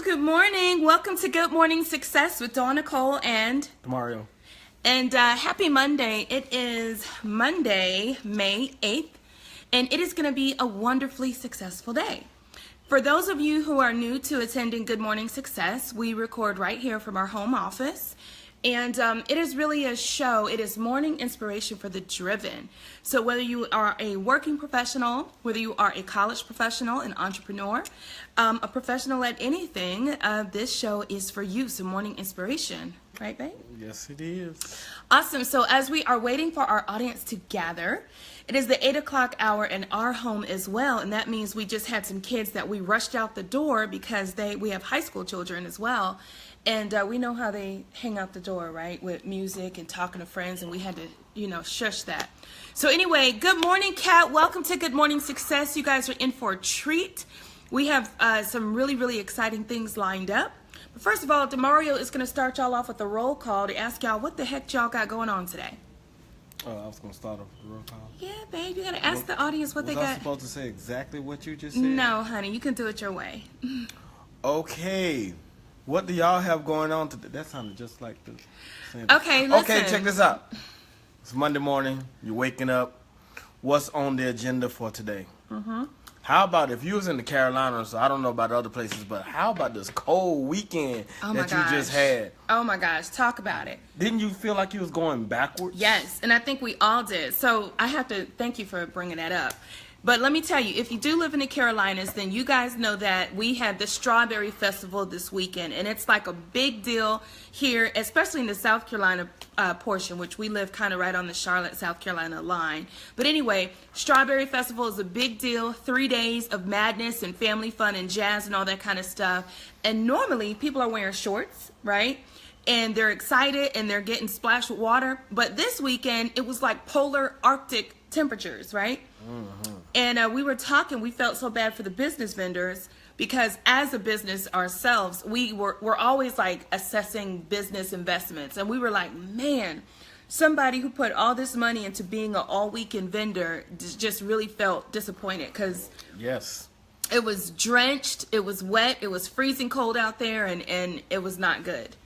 Good morning. Welcome to Good Morning Success with Nicole and Demario. And happy Monday. It is Monday, May 8th, and it is going to be a wonderfully successful day. For those of you who are new to attending Good Morning Success, we record right here from our home office. And it is really a show. It is morning inspiration for the driven. So whether you are a working professional, whether you are a college professional, an entrepreneur, a professional at anything, this show is for you. So morning inspiration. Right, babe? Yes, it is. Awesome. So as we are waiting for our audience to gather, it is the 8 o'clock hour in our home as well. And that means we just had some kids that we rushed out the door because we have high school children as well. And we know how they hang out the door, right, with music and talking to friends, and we had to, shush that. So anyway, good morning, Kat. Welcome to Good Morning Success. You guys are in for a treat. We have some really, really exciting things lined up. But first of all, Demario is going to start y'all off with a roll call to ask y'all what the heck y'all got going on today. Oh, I was going to start off with the roll call. Yeah, babe, you got to ask the audience what they got. Was I supposed to say exactly what you just said? No, honey, you can do it your way. Okay. What do y'all have going on today? That sounded just like the same. Okay, listen. Okay, check this out. It's Monday morning. You're waking up. What's on the agenda for today? Mm-hmm. How about if you was in the Carolinas, I don't know about other places, but how about this cold weekend that you just had? Oh my gosh, talk about it. Didn't you feel like you was going backwards? Yes, and I think we all did. So I have to thank you for bringing that up. But let me tell you, if you do live in the Carolinas, then you guys know that we had the Strawberry Festival this weekend. And it's like a big deal here, especially in the South Carolina portion, which we live kind of right on the Charlotte, South Carolina line. But anyway, Strawberry Festival is a big deal. 3 days of madness and family fun and jazz and all that kind of stuff. And normally people are wearing shorts, right? And they're excited and they're getting splashed with water. But this weekend, it was like polar Arctic temperatures, right? Mm-hmm. And we were talking, we felt so bad for the business vendors because as a business ourselves, we're always like assessing business investments. And we were like, man, somebody who put all this money into being an all-weekend vendor just really felt disappointed because yes, it was drenched, it was wet, it was freezing cold out there, and it was not good.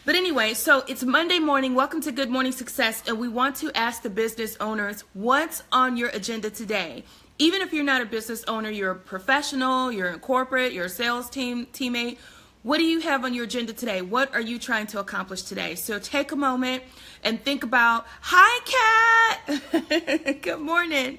But anyway, so it's Monday morning. Welcome to Good Morning Success. And we want to ask the business owners, what's on your agenda today? Even if you're not a business owner, you're a professional, you're in corporate, you're a sales teammate. What do you have on your agenda today? What are you trying to accomplish today? So take a moment and think about, hi, Kat. Good morning.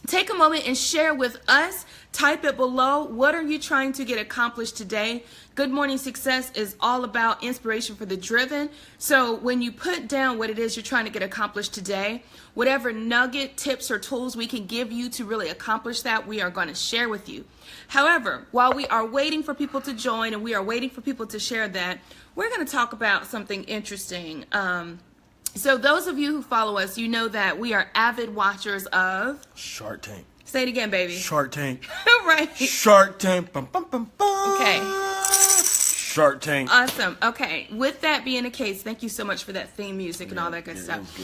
Take a moment and share with us. Type it below. What are you trying to get accomplished today? Good Morning Success is all about inspiration for the driven. So when you put down what it is you're trying to get accomplished today, whatever nugget, tips, or tools we can give you to really accomplish that, we are going to share with you. However, while we are waiting for people to join and we are waiting for people to share that, we're going to talk about something interesting. So those of you who follow us, you know that we are avid watchers of Shark Tank. Say it again, baby. Shark Tank. Right. Shark Tank. Bum, bum, bum, bum. Okay. Shark Tank. Awesome. Okay. With that being the case, thank you so much for that theme music and all that good stuff.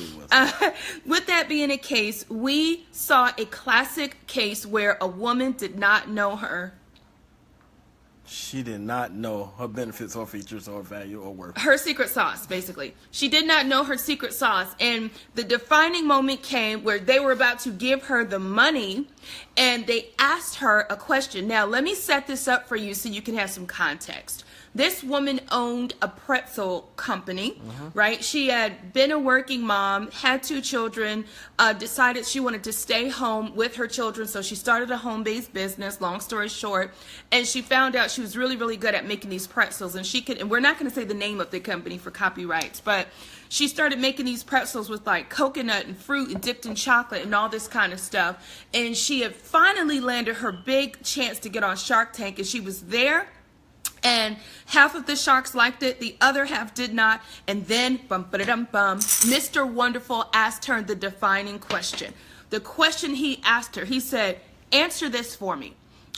With that being the case, we saw a classic case where a woman did not know her. She did not know her benefits or features or value or worth. Her secret sauce, basically. She did not know her secret sauce. And the defining moment came where they were about to give her the money and they asked her a question. Now, let me set this up for you so you can have some context. This woman owned a pretzel company, right? She had been a working mom, had 2 children, decided she wanted to stay home with her children, so she started a home-based business, long story short, and she found out she was really, really good at making these pretzels, and we're not going to say the name of the company for copyrights, but she started making these pretzels with like coconut and fruit and dipped in chocolate and all this kind of stuff, and she had finally landed her big chance to get on Shark Tank, and she was there. And half of the sharks liked it, the other half did not. And then, Mr. Wonderful asked her the defining question. The question he asked her, he said, answer this for me.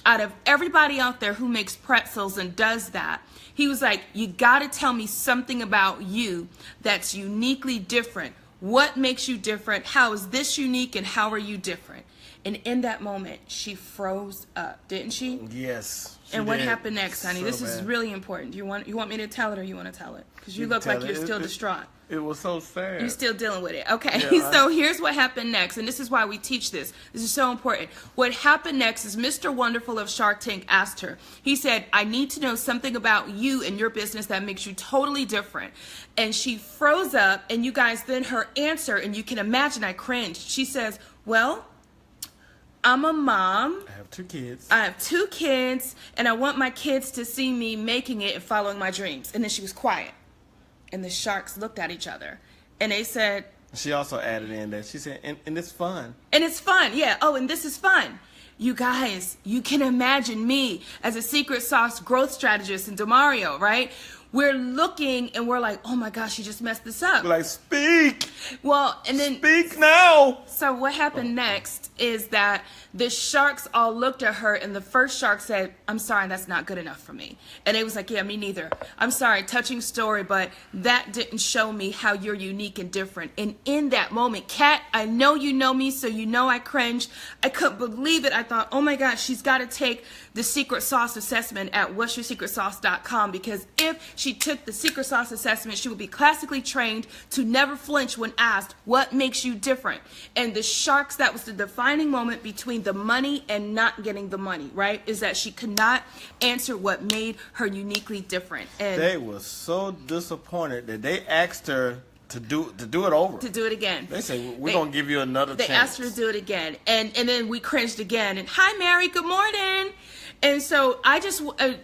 Out of everybody out there who makes pretzels and does that, he was like, you got to tell me something about you that's uniquely different. What makes you different? How is this unique and how are you different? And in that moment, she froze up, didn't she? Yes. And what happened next, honey? So This is bad. really important. You want me to tell it, or you want to tell it? Because you You look tell like it. you're still distraught. It was so sad. You're still dealing with it. Okay, Yeah, so here's what happened next, and this is why we teach this. This is so important. What happened next is Mr. Wonderful of Shark Tank asked her. He said, I need to know something about you and your business that makes you totally different. And she froze up, and you guys, then her answer, and you can imagine I cringed. She says, well, I'm a mom. I have 2 kids. I have 2 kids, and I want my kids to see me making it and following my dreams. And then she was quiet. And the sharks looked at each other. And they said... She also added in that she said, and it's fun. And it's fun, yeah. Oh, and this is fun. You guys, you can imagine me as a secret sauce growth strategist in Demario, right? We're looking and we're like, oh my gosh, she just messed this up. We're like, speak. Well, and then... Speak now. So what happened next is that the sharks all looked at her, and the first shark said, I'm sorry, that's not good enough for me. And it was like, yeah, me neither. I'm sorry, touching story, but that didn't show me how you're unique and different. And in that moment, Kat, I know you know me, so you know I cringed. I couldn't believe it. I thought, oh my gosh, she's got to take the secret sauce assessment at what'syoursecretsauce.com, because if she took the secret sauce assessment, she would be classically trained to never flinch when asked, what makes you different? And the sharks, that was the defining moment between the money and not getting the money, right? Is that she could not answer what made her uniquely different. And they were so disappointed that they asked her to do it over. To do it again. They say, we're going to give you another chance. They asked her to do it again. And then we cringed again. And hi, Mary, good morning. And so I just,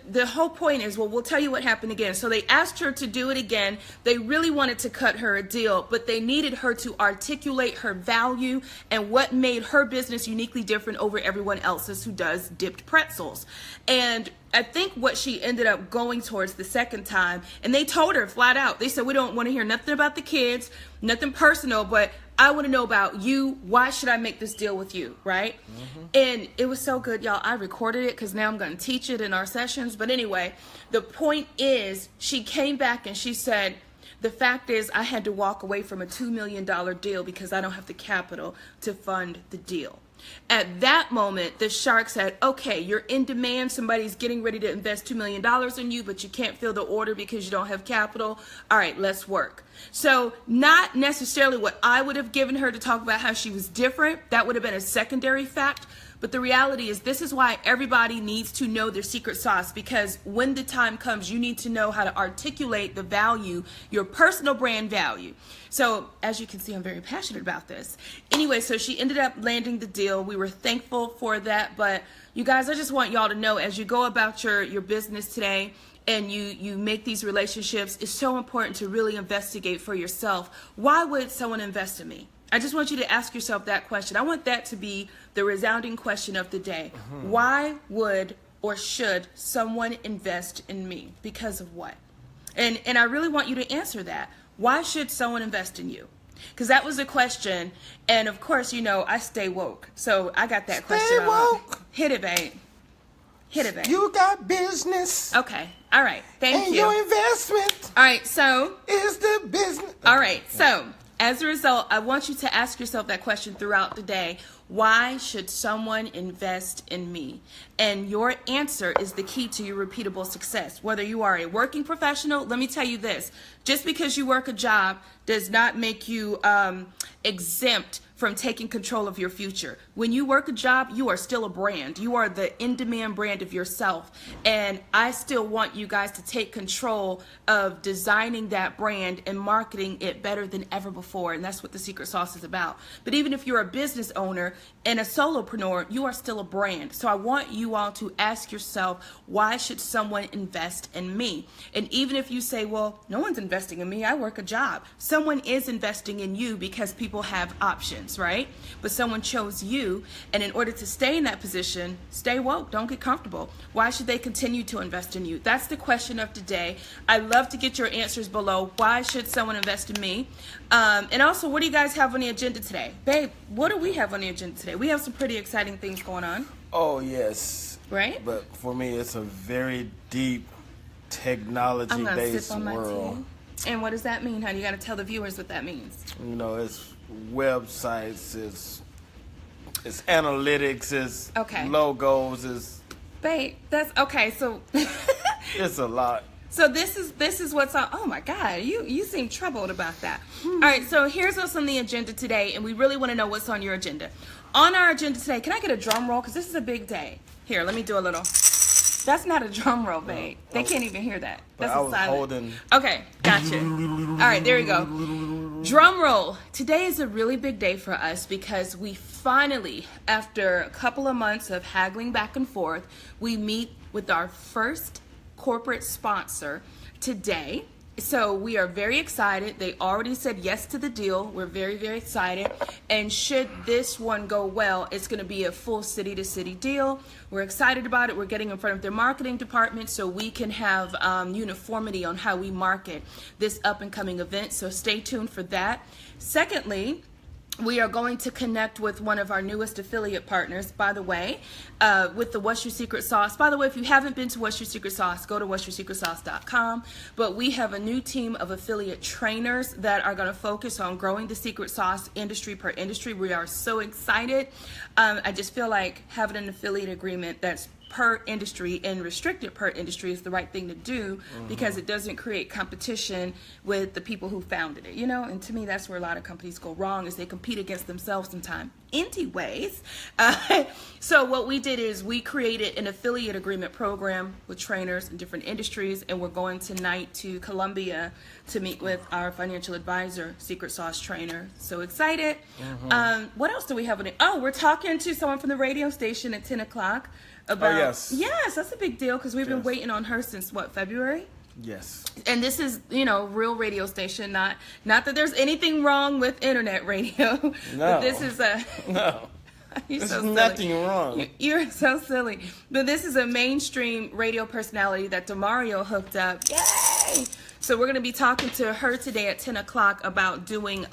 the whole point is, well, we'll tell you what happened again. So they asked her to do it again. They really wanted to cut her a deal, but they needed her to articulate her value and what made her business uniquely different over everyone else's who does dipped pretzels. And I think what she ended up going towards the second time, and they told her flat out, they said, we don't want to hear nothing about the kids, nothing personal, but I want to know about you. Why should I make this deal with you, right? Mm-hmm. And it was so good, y'all. I recorded it because now I'm going to teach it in our sessions. But anyway, the point is, she came back and she said, the fact is I had to walk away from a $2 million deal because I don't have the capital to fund the deal. At that moment, the shark said, okay, you're in demand. Somebody's getting ready to invest $2 million in you, but you can't fill the order because you don't have capital. All right, let's work. So not necessarily what I would have given her to talk about how she was different. That would have been a secondary fact. But the reality is, this is why everybody needs to know their secret sauce, because when the time comes, you need to know how to articulate the value, your personal brand value. So as you can see, I'm very passionate about this. Anyway, so she ended up landing the deal. We were thankful for that. But you guys, I just want y'all to know, as you go about your business today, and you make these relationships, it's so important to really investigate for yourself. Why would someone invest in me? I just want you to ask yourself that question. I want that to be the resounding question of the day. Mm-hmm. Why would or should someone invest in me? Because of what? And I really want you to answer that. Why should someone invest in you? Because that was the question. And of course, you know, I stay woke. So I got that question. Stay woke. Hit it, babe. Hit it, babe. You got business. Okay. All right. Thank you. And your investment. All right. So. Is the business. All right. So. As a result, I want you to ask yourself that question throughout the day. Why should someone invest in me? And your answer is the key to your repeatable success. Whether you are a working professional, let me tell you this. Just because you work a job does not make you exempt from taking control of your future. When you work a job, you are still a brand. You are the in-demand brand of yourself. And I still want you guys to take control of designing that brand and marketing it better than ever before. And that's what the secret sauce is about. But even if you're a business owner and a solopreneur, you are still a brand. So I want you all to ask yourself, why should someone invest in me? And even if you say, well, no one's investing in me, I work a job. Someone is investing in you because people have options, right? But someone chose you, and in order to stay in that position, stay woke, don't get comfortable. Why should they continue to invest in you? That's the question of today. I love to get your answers below. Why should someone invest in me? And also, what do you guys have on the agenda today? Babe, what do we have on the agenda today? We have some pretty exciting things going on. Oh, yes. Right? But for me, it's a very deep technology-based world. Tea. And what does that mean, honey? You got to tell the viewers what that means. You know, it's websites, it's analytics, it's logos, it's Babe, that's okay. So It's a lot. So this is what's on. Oh my God, you seem troubled about that. All right, so here's what's on the agenda today, and we really want to know what's on your agenda. On our agenda today, can I get a drum roll? Because this is a big day. Here, let me do a little. That's not a drum roll, babe. They can't even hear that. That's a silent. Holding. Okay, gotcha. All right, there we go. Drum roll. Today is a really big day for us because we finally, after a couple of months of haggling back and forth, we meet with our first corporate sponsor today. So we are very excited. They already said yes to the deal. We're very, very excited. And should this one go well, it's going to be a full city-to-city deal. We're excited about it. We're getting in front of their marketing department so we can have uniformity on how we market this up-and-coming event. So stay tuned for that. Secondly, we are going to connect with one of our newest affiliate partners, by the way, with the What's Your Secret Sauce. By the way, if you haven't been to What's Your Secret Sauce, go to what'syoursecretsauce.com. But we have a new team of affiliate trainers that are going to focus on growing the secret sauce industry per industry. We are so excited. I just feel like having an affiliate agreement that's per industry and restricted per industry is the right thing to do because it doesn't create competition with the people who founded it, you know? And to me, that's where a lot of companies go wrong is they compete against themselves sometimes. Anyways, so what we did is we created an affiliate agreement program with trainers in different industries, and we're going tonight to Columbia to meet with our financial advisor, secret sauce trainer. So excited. What else do we have? Oh, we're talking to someone from the radio station at 10 o'clock. About, yes, that's a big deal because we've been waiting on her since what, February? Yes. And this is, you know, real radio station, not that there's anything wrong with internet radio. No. But this is a no. There's so nothing wrong. You're so silly. But this is a mainstream radio personality that Demario hooked up. Yay! So we're going to be talking to her today at 10 o'clock about doing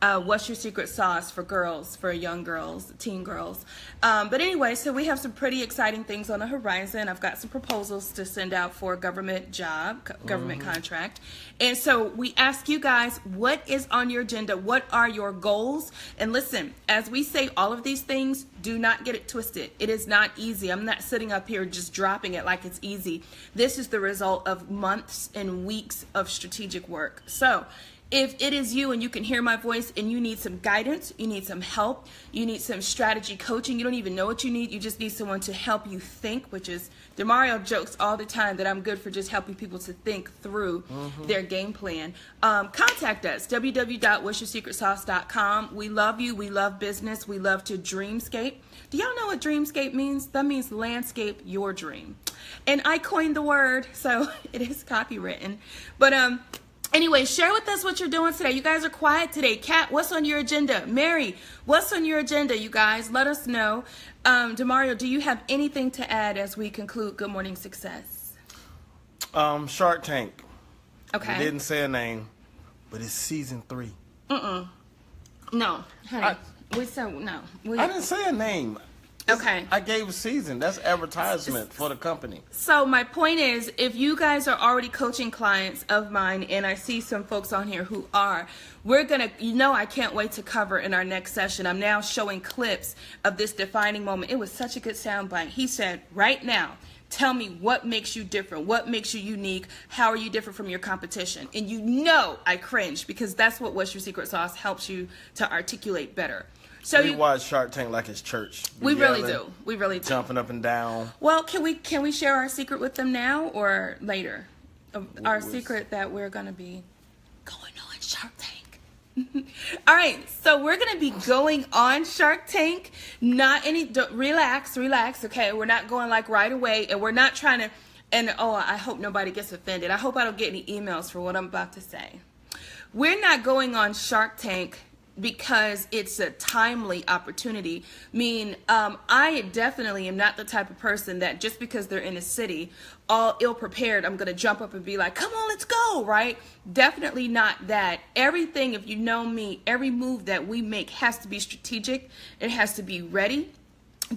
What's Your Secret Sauce for girls, for young girls, teen girls. But anyway, so we have some pretty exciting things on the horizon. I've got some proposals to send out for a government job, government contract. And so we ask you guys, what is on your agenda? What are your goals? And listen, as we say all of these things, do not get it twisted. It is not easy. I'm not sitting up here just dropping it like it's easy. This is the result of months and weeks of strategic work. So if it is you and you can hear my voice and you need some guidance, you need some help, you need some strategy coaching, you don't even know what you need, you just need someone to help you think, which is, Demario jokes all the time that I'm good for just helping people to think through their game plan. Contact us, www.what'syoursecretsauce.com. We love you, we love business, we love to dreamscape. Do y'all know what dreamscape means? That means landscape your dream. And I coined the word, so it is copywritten. But anyway, share with us what you're doing today. You guys are quiet today. Kat, what's on your agenda? Mary, what's on your agenda, you guys? Let us know. Demario, do you have anything to add as we conclude Good Morning Success? Shark Tank. Okay. We didn't say a name, but it's season 3. No, honey. We said no. I didn't say a name. Okay. I gave a season. That's advertisement for the company. So my point is, if you guys are already coaching clients of mine, and I see some folks on here who are, we're going to, I can't wait to cover in our next session. I'm now showing clips of this defining moment. It was such a good soundbite. He said, right now, tell me what makes you different, what makes you unique, how are you different from your competition? And I cringe because that's what What's Your Secret Sauce helps you to articulate better. So we watch Shark Tank like it's church. We really do. We really do. Jumping up and down. Well, can we share our secret with them now or later? Our secret that we're going to be going on Shark Tank. All right, so we're going to be going on Shark Tank. Relax, okay? We're not going like right away, and we're not trying to, I hope nobody gets offended. I hope I don't get any emails for what I'm about to say. We're not going on Shark Tank because it's a timely opportunity. I definitely am not the type of person that just because they're in a city all ill-prepared, I'm going to jump up and be like, come on, let's go, right? Definitely not that. Everything, if you know me, every move that we make has to be strategic. It has to be ready.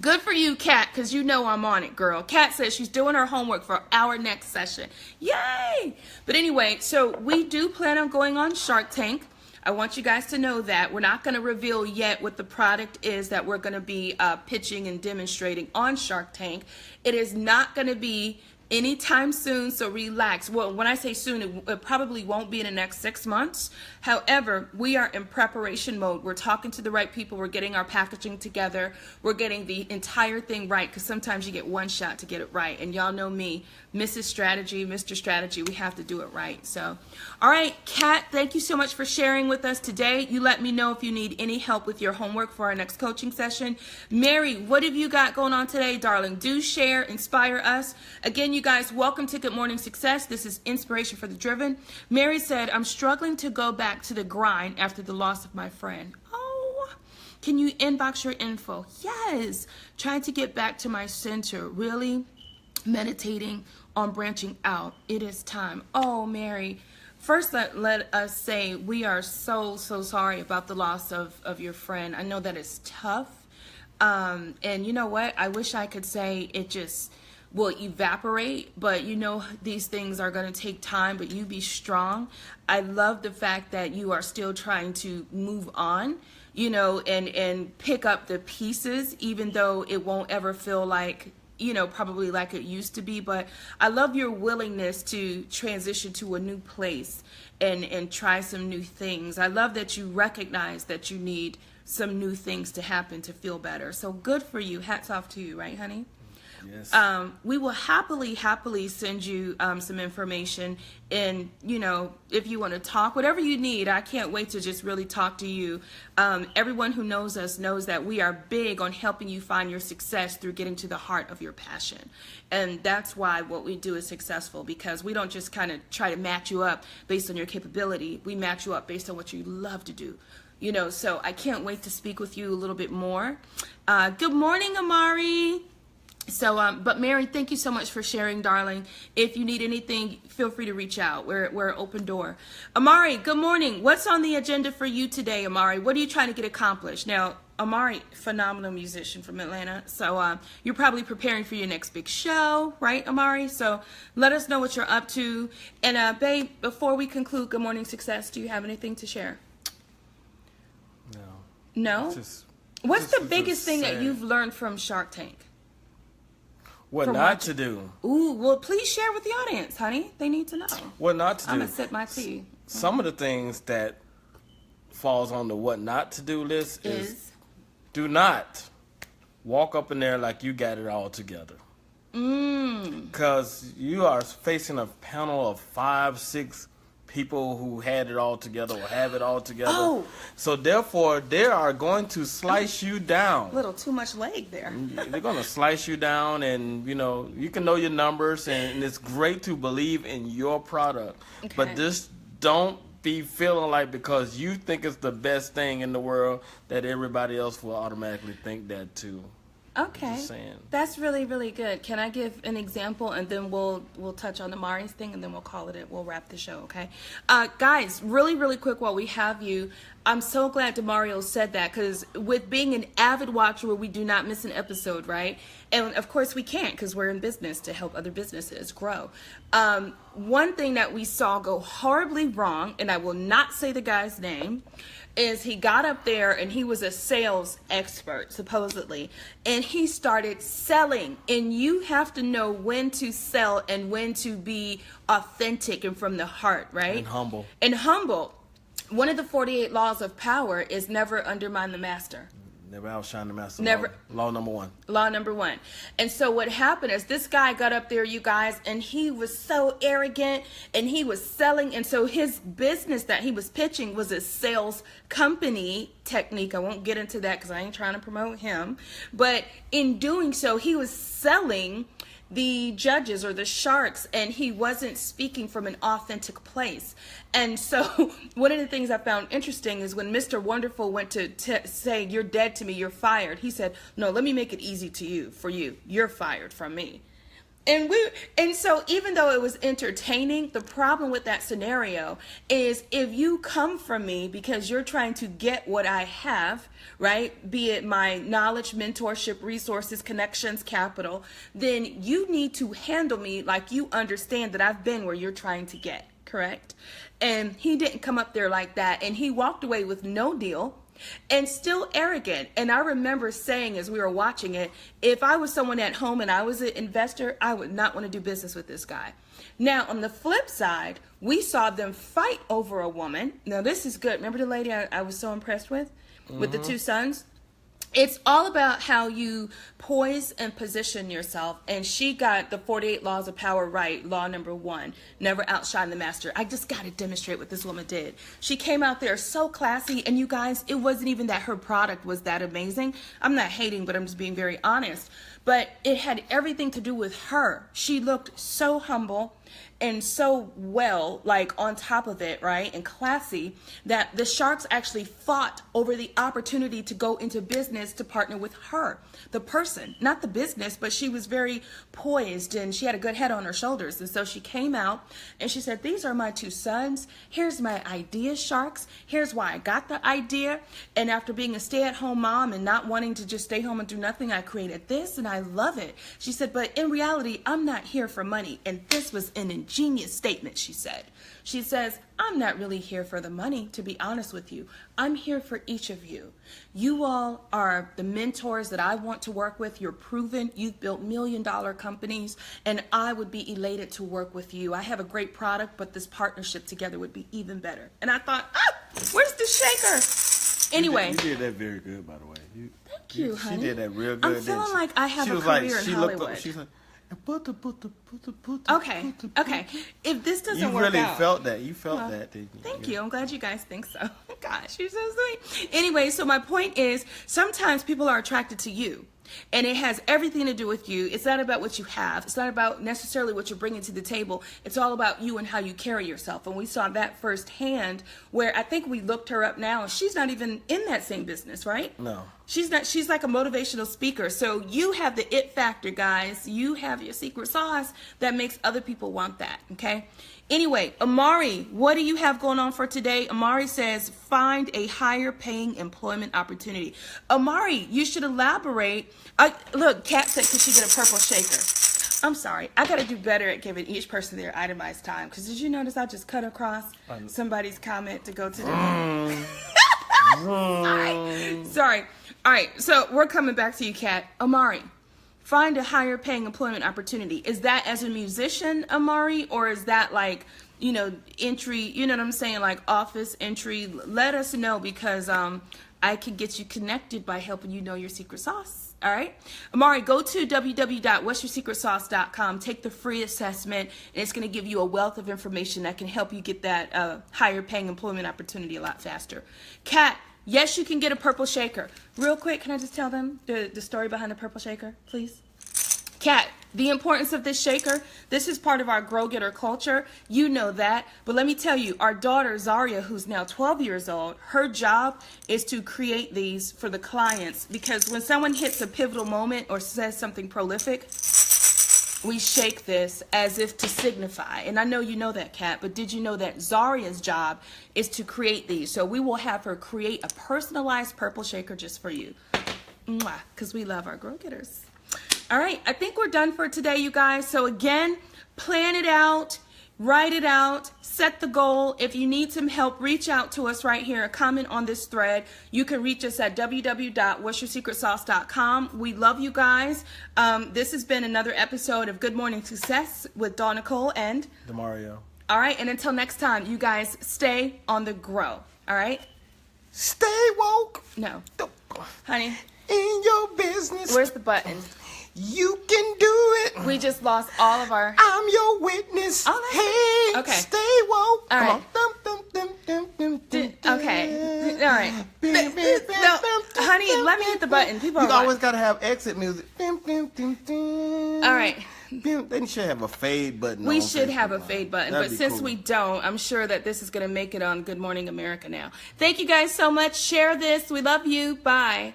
Good for you, Kat, because I'm on it, girl. Kat says she's doing her homework for our next session. Yay! But anyway, so we do plan on going on Shark Tank. I want you guys to know that. We're not going to reveal yet what the product is that we're going to be pitching and demonstrating on Shark Tank. It is not going to be anytime soon, so relax. Well, when I say soon, it probably won't be in the next 6 months. However, we are in preparation mode. We're talking to the right people. We're getting our packaging together. We're getting the entire thing right, because sometimes you get one shot to get it right. And y'all know me, Mrs. Strategy, Mr. Strategy, we have to do it right. So, all right, Kat, thank you so much for sharing with us today. You let me know if you need any help with your homework for our next coaching session. Mary, what have you got going on today, darling? Do share, inspire us. Again, you guys, welcome to Good Morning Success. This is Inspiration for the Driven. Mary said, I'm struggling to go back to the grind after the loss of my friend. Oh, can you inbox your info? Yes. Trying to get back to my center. Really meditating on branching out. It is time. Oh, Mary. First, let us say we are so sorry about the loss of your friend. I know that it's tough. And you know what? I wish I could say it just will evaporate, but you know these things are going to take time, but you be strong. I love the fact that you are still trying to move on, you know, and pick up the pieces, even though it won't ever feel like, you know, probably like it used to be. But I love your willingness to transition to a new place and try some new things. I love that you recognize that you need some new things to happen to feel better. So good for you. Hats off to you, right, honey? Yes. We will happily send you some information, and you know, if you want to talk, whatever you need. I can't wait to just really talk to you. Everyone who knows us knows that we are big on helping you find your success through getting to the heart of your passion, and that's why what we do is successful, because we don't just kind of try to match you up based on your capability. We match you up based on what you love to do. You know, so I can't wait to speak with you a little bit more. Good morning, Amari. So, but Mary, thank you so much for sharing, darling. If you need anything, feel free to reach out. We're an open door. Amari, good morning. What's on the agenda for you today, Amari? What are you trying to get accomplished? Now, Amari, phenomenal musician from Atlanta. So you're probably preparing for your next big show, right, Amari? So let us know what you're up to. And babe, before we conclude Good Morning Success, do you have anything to share? No? What's the biggest thing that you've learned from Shark Tank? What not to do. Ooh, well, please share with the audience, honey. They need to know. What not to do. I'm going to sip my tea. Some of the things that falls on the what not to do list is do not walk up in there like you got it all together. Because you are facing a panel of 5, 6 people who had it all together or have it all together. Oh. So therefore, they are going to slice you down. A little too much leg there. They're going to slice you down, and, you know, you can know your numbers, and it's great to believe in your product. Okay. But just don't be feeling like because you think it's the best thing in the world that everybody else will automatically think that too. Okay, that's really, really good. Can I give an example, and then we'll touch on the Mari's thing, and then we'll call it. We'll wrap the show, okay? Guys, really quick while we have you, I'm so glad Demario said that, because with being an avid watcher, we do not miss an episode, right? And of course we can't, because we're in business to help other businesses grow. One thing that we saw go horribly wrong, and I will not say the guy's name, is he got up there and he was a sales expert, supposedly, and he started selling. And you have to know when to sell and when to be authentic and from the heart, right? And humble. And humble. One of the 48 laws of power is never undermine the master. Never outshine the master. Never. Law number 1. Law number 1. And so what happened is this guy got up there, you guys, and he was so arrogant, and he was selling. And so his business that he was pitching was a sales company technique. I won't get into that because I ain't trying to promote him. But in doing so, he was selling the judges or the sharks, and he wasn't speaking from an authentic place. And so one of the things I found interesting is when Mr. Wonderful went to say, you're dead to me, you're fired, he said, no, let me make it easy for you. You're fired from me. And so even though it was entertaining, the problem with that scenario is if you come from me because you're trying to get what I have, right? Be it my knowledge, mentorship, resources, connections, capital, then you need to handle me like you understand that I've been where you're trying to get. correct? And he didn't come up there like that, and he walked away with no deal and still arrogant. And I remember saying as we were watching it, if I was someone at home and I was an investor, I would not want to do business with this guy. Now, on the flip side, we saw them fight over a woman. Now, this is good. Remember the lady I was so impressed with the two sons? It's all about how you poise and position yourself. And she got the 48 laws of power right. Law number 1, never outshine the master. I just got to demonstrate what this woman did. She came out there so classy. And you guys, it wasn't even that her product was that amazing. I'm not hating, but I'm just being very honest. But it had everything to do with her. She looked so humble and so well, like on top of it, right, and classy, that the sharks actually fought over the opportunity to go into business to partner with her, the person, not the business, but she was very poised and she had a good head on her shoulders. And so she came out and she said, these are my two sons. Here's my idea, sharks. Here's why I got the idea. And after being a stay-at-home mom and not wanting to just stay home and do nothing, I created this and I love it. She said, but in reality, I'm not here for money. And this was an ingenious statement, she said. She says, I'm not really here for the money, to be honest with you. I'm here for each of you. You all are the mentors that I want to work with. You're proven. You've built million-dollar companies, and I would be elated to work with you. I have a great product, but this partnership together would be even better. And I thought, where's the shaker? Anyway. You did that very good, by the way. Thank you, honey. She did that real good. I'm feeling like I have a career in Hollywood. She's like, okay. If this doesn't work out, you really felt that. You felt that, didn't you? Thank you. I'm glad you guys think so. Gosh, you're so sweet. Anyway, so my point is, sometimes people are attracted to you. And it has everything to do with you. It's not about what you have. It's not about necessarily what you're bringing to the table. It's all about you and how you carry yourself. And we saw that firsthand, where I think we looked her up now, and she's not even in that same business, right? No. She's not. She's like a motivational speaker. So you have the it factor, guys. You have your secret sauce that makes other people want that, okay? Anyway, Amari, what do you have going on for today? Amari says, find a higher paying employment opportunity. Amari, you should elaborate. Look, Kat said, could she get a purple shaker? I'm sorry. I got to do better at giving each person their itemized time. Because did you notice I just cut across somebody's comment to go to the... Sorry. All right, so we're coming back to you, Kat. Amari. Find a higher paying employment opportunity. Is that as a musician, Amari, or is that like, you know, entry, you know what I'm saying, like office entry? Let us know, because I can get you connected by helping you know your secret sauce. All right, Amari, go to www.whatsyoursecretsauce.com. Take the free assessment, and it's going to give you a wealth of information that can help you get that higher paying employment opportunity a lot faster. Kat, yes, you can get a purple shaker. Real quick, can I just tell them the story behind the purple shaker, please? Kat, the importance of this shaker, this is part of our Grow Getter culture. You know that. But let me tell you, our daughter, Zaria, who's now 12 years old, her job is to create these for the clients. Because when someone hits a pivotal moment or says something prolific, we shake this as if to signify. And I know you know that, Kat, but did you know that Zaria's job is to create these? So we will have her create a personalized purple shaker just for you. Mwah, because we love our Grow Getters. All right, I think we're done for today, you guys. So again, plan it out, write it out, set the goal. If you need some help, reach out to us right here. Comment on this thread. You can reach us at www.whatsyoursecretsauce.com. We love you guys. This has been another episode of Good Morning Success with Dawn, Nicole, and Demario. All right, and until next time, you guys stay on the grow. All right? Stay woke. No. Honey. In your business. Where's the button? You can do it. We just lost all of our... I'm your witness. Oh, hey, okay. Stay woke. All right. Come on. Okay. All right. No, honey, let me hit the button. People You are always got to have exit music. All right. They should have a fade button. We should have a fade button, That'd but be since cool. we don't, I'm sure that this is going to make it on Good Morning America now. Thank you guys so much. Share this. We love you. Bye.